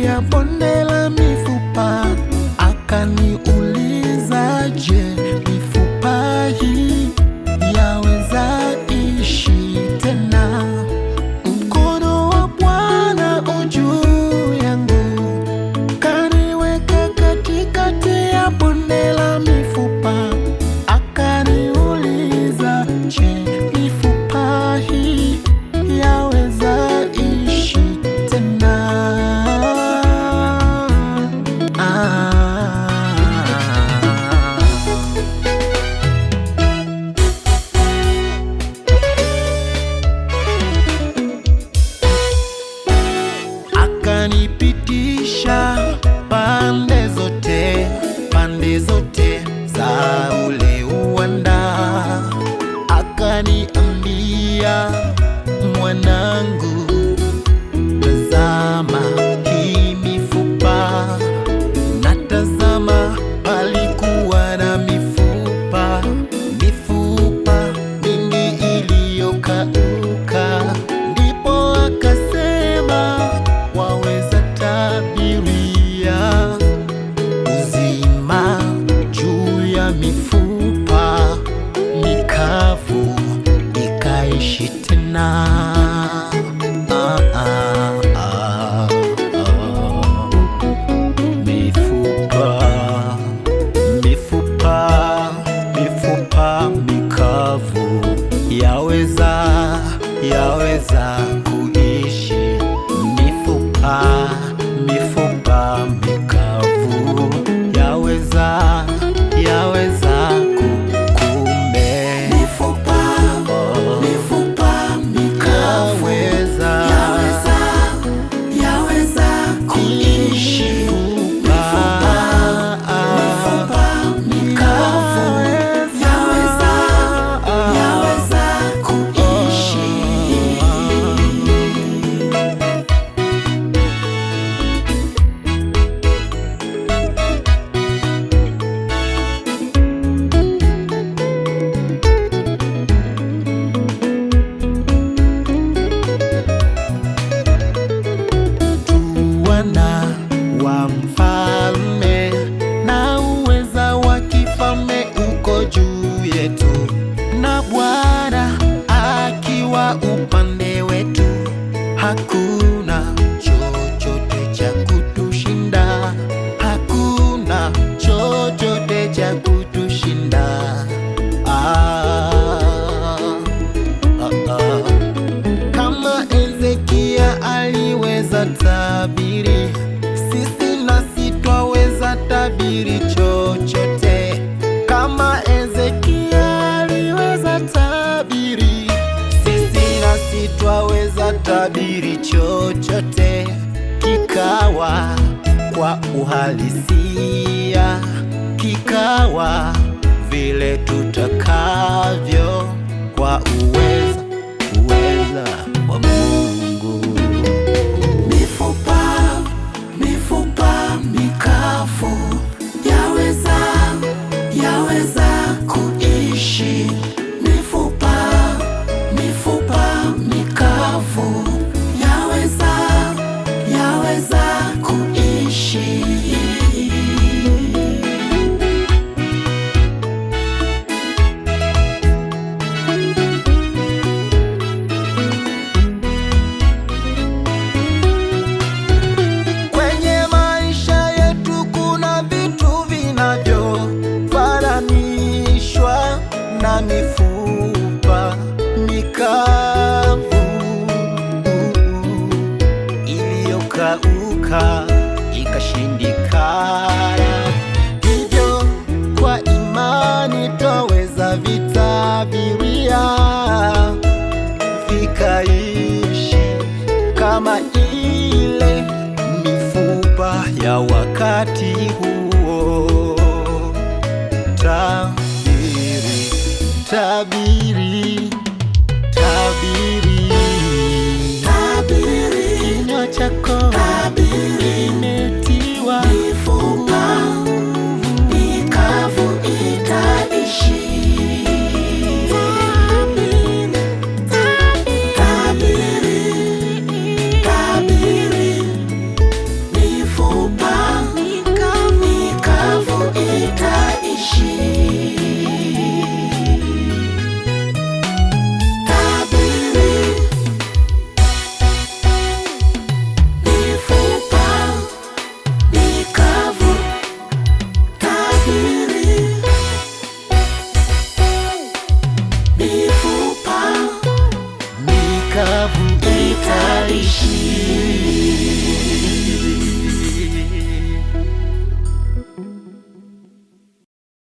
ya bonde la mifupa, akaniuliza, je, mifupa hii yaweza ishi tena? Mkono wa Bwana u juu yangu, kaniweka katikati ya bonde la mifupa, akaniuliza, je, mifupa hii yaweza ishi tena? Akanipitisha pande zote za ule uwanda, akaniambia, mwanangu, tazama hii mifupa. Natazama palikuwa na mifupa mingi iliyokauka. Ndipo akasema, waweza tabiria uzima juu ya mifupa mikavu ikaishi tena. Mifupa mikavu yaweza kuishi. Mifupa mikavu yaweza kumbe. Mifupa mikavu yaweza kuishi. Mifupa mikavu yaweza kuishi. Wana wa mfalme na uweza wa kifalme uko juu yetu, na Bwana akiwa upande wetu, hakuna chochote cha kutushinda, hakuna chochote cha kutushinda. Kama Ezekia aliweza tabiri, sisi nasi twaweza tabiri chochote. Kama Ezekia aliweza tabiri, sisi nasi twaweza tabiri chochote, kikawa kwa uhalisia, kikawa vile tutakavyo, kwa uweza wa Mungu. Mifupa mikavu yaweza kuishi. Mifupa mikavu yaweza kuishi. Na mifupa mikavu iliyokauka ikashindikana, hivyo kwa imani twaweza vitabiria, vikaishi kama ile mifupa ya wakati huo. Tabiri, kinywa chako imetiwa mifupa mikavu itaishi. Tabiri, nitaishi.